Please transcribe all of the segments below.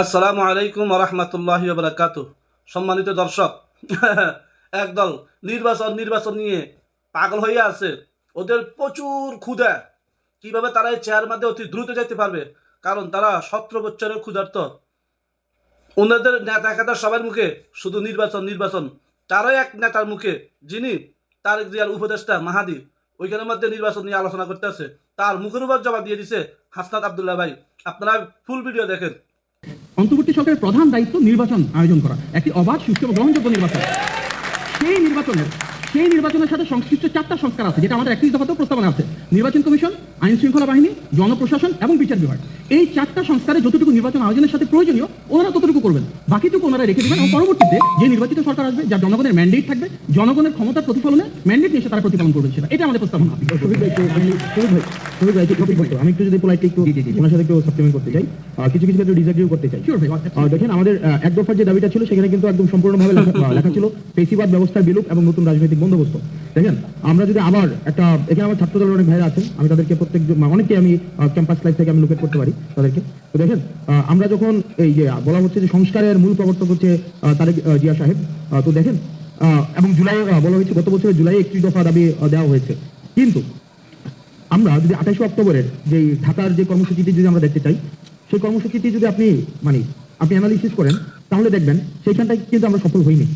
আসসালামু আলাইকুম রহমতুল্লাহি বারাকাত। সম্মানিত দর্শক, একদল নির্বাচন নির্বাচন নিয়ে পাগল হয়ে আছে। ওদের প্রচুর ক্ষুধা। কিভাবে তারা এই চেয়ার মধ্যে অতি দ্রুত যেতে পারবে, কারণ তারা 17 বছরের ক্ষুধার্ত। ওনাদের নেতা খেতা সবার মুখে শুধু নির্বাচন নির্বাচন। তারও এক নেতার মুখে, যিনি তারেক জিয়ার উপদেষ্টা মাহাদি, ওইখানের মধ্যে নির্বাচন নিয়ে আলোচনা করতে আছে। তার মুখের উপর জবাব দিয়ে দিছে হাসনাত আবদুল্লাহ ভাই। আপনারা ফুল ভিডিও দেখেন। অন্তর্বর্তী সরকারের প্রধান দায়িত্ব নির্বাচন আয়োজন করা, একটি অবাধ, সুষ্ঠু এবং গ্রহণযোগ্য নির্বাচন। সেই নির্বাচনের সাথে সংশ্লিষ্ট 4টা সংস্কার আছে, যেটা আমাদের 31 দফাতেও প্রস্তাবনা আছে: নির্বাচন কমিশন, আইন শৃঙ্খলা বাহিনী, জনপ্রশাসন এবং বিচার বিভাগ। এই 4টা সংস্কারে যতটুকু নির্বাচন আয়োজনের সাথে প্রয়োজনীয়, ওনারা ততটুকু করবেন, বাকিটুকু ওনারা রেখে দেবেন। এবং পরবর্তীতে যে নির্বাচিত সরকার আসবে, যার জনগণের ম্যান্ডেট থাকবে, জনগণের ক্ষমতার প্রতিফলনে ম্যান্ডেট নিয়ে তারা প্রতিপালন করবেন, সেটা এটা আমাদের প্রস্তাবনা। আমি একটু যদি পোলাইটলি একটু ওনার সাথে একটু সাপ্লিমেন্ট করতে চাই, কিছু কিছু ক্ষেত্রে ডিসএগ্রি করতে চাই। দেখেন, আমাদের এক দফার যে দাবিটা ছিল, সেখানে কিন্তু একদম সম্পূর্ণভাবে লেখা ছিল পেশিবাদ ব্যবস্থার বিলোপ এবং নতুন রাজনৈতিক বন্দোবস্ত। দেখেন, আমরা যদি আবার একটা, এখানে আমার ছাত্র দলের অনেক ভাইরা আছেন, আমি তাদেরকে অনেককে আমি ক্যাম্পাস লাইফ থেকে আমি লোকেট করতে পারি তাদেরকে। তো দেখেন, আমরা যখন এই যে বলা হচ্ছে যে সংস্কারের মূল প্রবর্তক হচ্ছে তারেক জিয়া সাহেব, তো দেখেন, এবং জুলাই বলা হয়েছে, গত বছরের জুলাই 31 দফা দাবি দেওয়া হয়েছে। কিন্তু আমরা যদি 28 অক্টোবরের যে ঢাকার যে কর্মসূচিটি যদি আমরা দেখতে চাই, সেই কর্মসূচিটি যদি আপনি অ্যানালিসিস করেন, তাহলে দেখবেন সেইখানটায় কিন্তু আমরা সফল হইনি।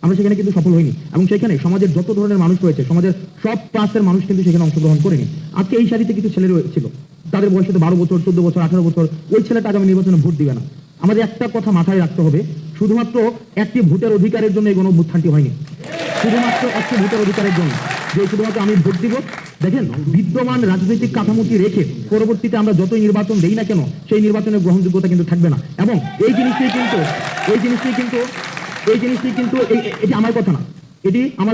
আমরা সেখানে কিন্তু সফল হইনি, এবং সেখানে সমাজের যত ধরনের মানুষ রয়েছে, সমাজের সব ক্লাসের মানুষ কিন্তু সেখানে অংশগ্রহণ করেনি। আজকে এই সারিতে কিছু ছেলে ছিল, তাদের বয়স হয়তো 12 বছর, 14 বছর, 18 বছর। ওই ছেলেটা আগামী নির্বাচনে ভোট দিবে না। আমাদের একটা কথা মাথায় রাখতে হবে, শুধুমাত্র একটি ভোটের অধিকারের জন্য এই গণঅভ্যুত্থানটি হয়নি। শুধুমাত্র একটি ভোটের অধিকারের জন্য যে শুধুমাত্র আমি ভোট দিব। দেখেন, বিদ্যমান রাজনৈতিক কাঠামোটি রেখে পরবর্তীতে আমরা যতই নির্বাচন দেই না কেন, সেই নির্বাচনের গ্রহণযোগ্যতা কিন্তু থাকবে না। এবং এই জিনিসটি কিন্তু এটি আমার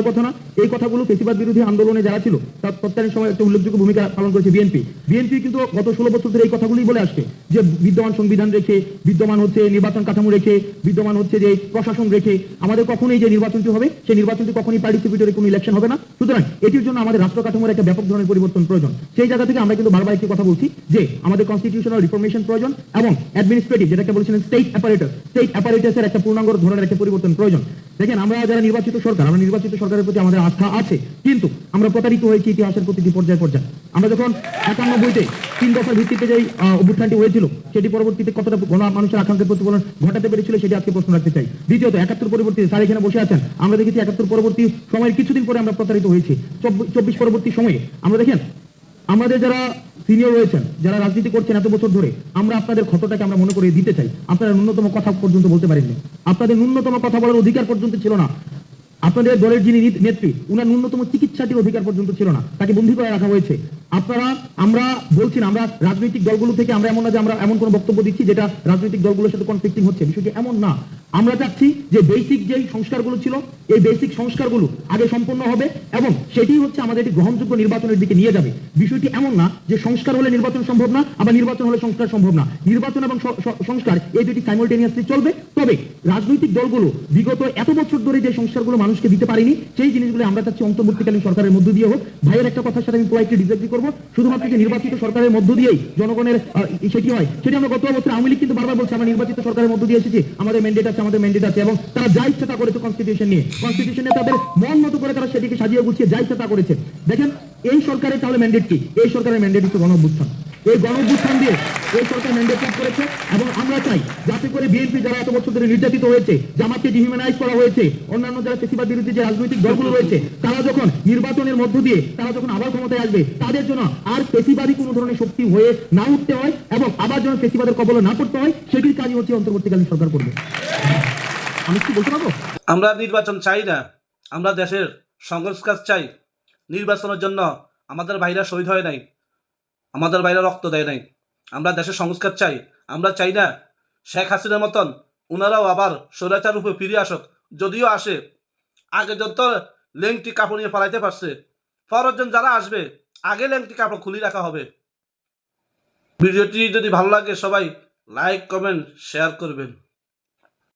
কথা না, এই কথাগুলো ফেসিবাদ বিরোধী আন্দোলনে যারা ছিল, তার তৎকালীন সময় একটা উল্লেখযোগ্য ভূমিকা পালন করেছে বিএনপি কিন্তু গত 16 বছর ধরে এই কথাগুলোই বলে আসছে, যে বিদ্যমান সংবিধান রেখে, বিদ্যমান হচ্ছে নির্বাচন কাঠামো রেখে, বিদ্যমান হচ্ছে যে প্রশাসন রেখে আমাদের কখনোই যে নির্বাচনটি হবে, সেই নির্বাচনটি কখনোই পার্টিসিপেটরি কোনো ইলেকশন হবে না। সুতরাং এটির জন্য আমাদের রাষ্ট্র কাঠামোর একটা ব্যাপক ধরনের পরিবর্তন প্রয়োজন। সেই জায়গা থেকে আমরা কিন্তু বারবার একটি কথা বলছি যে আমাদের কনস্টিটিউশনাল রিফরমেশন প্রয়োজন, এবং অ্যাডমিনিস্ট্রেটিভ, যেটাকে বলেছিলেন স্টেট অ্যাপারেটাসের একটা পূর্ণাঙ্গ ধরনের একটা পরিবর্তন প্রয়োজন। দেখেন, আমরা যারা নির্বাচিত সরকারের প্রতি আমাদের আস্থা আছে, কিন্তু আমরা প্রতারিত হয়েছি ইতিহাসের প্রতিটি পর্যায়ে। আমরা যখন 91-তে 3 দফার ভিত্তিতে যে অভ্যুত্থানটি হয়েছিল, সেটি পরবর্তীতে কতটা মানুষের আকাঙ্ক্ষার প্রতিফলন ঘটাতে পেরেছিল, সেটি আজকে প্রশ্ন রাখতে চাই। দ্বিতীয়ত, 71 পরবর্তী, স্যার এখানে বসে আছেন, আমরা দেখেছি 71 পরবর্তী সময়ের কিছুদিন পরে আমরা প্রতারিত হয়েছি। 24 পরবর্তী সময়ে আমরা দেখেন, আমাদের যারা সিনিয়র রয়েছেন, যারা রাজনীতি করছেন এত বছর ধরে, আমরা আপনাদের ক্ষতটাকে আমরা মনে করে দিতে চাই। আপনারা ন্যূনতম কথা পর্যন্ত বলতে পারেননি, আপনাদের ন্যূনতম কথা বলার অধিকার পর্যন্ত ছিল না। আপনাদের দলের যিনি নেত্রী, উনার ন্যূনতম চিকিৎসাটির অধিকার পর্যন্ত ছিল না, তাকে বন্দী করে রাখা হয়েছে। আমরা বলছি না, আমরা রাজনৈতিক দলগুলো থেকে আমরা এমন না যে আমরা এমন কোনো বক্তব্য দিচ্ছি যেটা রাজনৈতিক দলগুলোর সাথে কনফ্লিক্টিং হচ্ছে, বিষয়টি এমন না। আমরা চাচ্ছি যে বেসিক যেই সংস্কারগুলো ছিল, এই বেসিক সংস্কারগুলো আগে সম্পন্ন হবে, এবং সেটি হচ্ছে আমাদের একটি গ্রহণযোগ্য নির্বাচনের দিকে নিয়ে যাবে। বিষয়টি এমন না যে সংস্কার হলে নির্বাচন সম্ভব না, আবার নির্বাচন হলে সংস্কার সম্ভব না। নির্বাচন এবং সংস্কার এই দুটি সাইমultaneously চলবে। তবে রাজনৈতিক দলগুলো বিগত এত বছর ধরে যে সংস্কারগুলো মানুষকে দিতে পারেনি, সেই জিনিসগুলো আমরা চাচ্ছি অন্তর্বর্তীকালীন সরকারের মধ্য দিয়ে হোক। ভাইয়ের একটা কথার সাথে আমি পোলাইটলি ডিসএগ্রি করবো, শুধুমাত্র যে নির্বাচিত সরকারের মধ্য দিয়েই জনগণের সেটি হয়, সেটি আমরা গত বছর আওয়ামী লীগ কিন্তু বারবার বলছে আমরা নির্বাচিত সরকারের মধ্য দিয়ে এসেছি, আমাদের ম্যান্ডেট আছে, এবং তারা যা ইচ্ছা তা করেছে কনস্টিটিউশন নিয়ে তাদের মন মতো করে তারা সেটিকে সাজিয়ে গুছিয়ে যা ইচ্ছা তা করেছে। দেখেন, এই সরকারের তাহলে ম্যান্ডেট কি? এই সরকারের ম্যান্ডেট হচ্ছে গণঅভ্যুত্থান। এই গণঅভ্যুত্থান দিয়ে এই সরকার ম্যান্ডেট লাভ করেছে, এবং আমরা চাই যাতে করে বিএনপি যারা এত বছর ধরে নির্যাতিত হয়েছে, জামাতকে ডিহিউম্যানাইজ করা হয়েছে, অন্যান্য যারা ফেসিবাদ বিরোধী যে রাজনৈতিক দলগুলো রয়েছে, তারা যখন নির্বাচনের মধ্য দিয়ে তারা যখন আবার ক্ষমতায় আসবে, তাদের জন্য আর ফেসিবাদী কোনো ধরনের শক্তি হয়ে না উঠতে হয়, এবং আবার যেন ফেসিবাদের কবলে না পড়তে হয়, সেটির কাজই হচ্ছে অন্তর্বর্তীকালীন সরকার করবে। আমি কি বলতে পারবো? আমরা নির্বাচন চাই না, আমরা দেশের সংস্কার চাই। নির্বাচনের জন্য আমাদের ভাইরা শহীদ হয় নাই, আমাদের ভাইরা রক্ত দেয় নাই। আমরা দেশের সংস্কার চাই। আমরা চাই না শেখ হাসিনার মতন ওনারাও আবার স্বৈরাচার রূপে ফিরে আসুক। যদিও আসে, আগে যত লেংটি কাপড় নিয়ে পালাইতে পারছে, পরেরজন যারা আসবে আগে লেংটি কাপড় খুলে রাখা হবে। ভিডিওটি যদি ভালো লাগে সবাই লাইক, কমেন্ট, শেয়ার করবেন।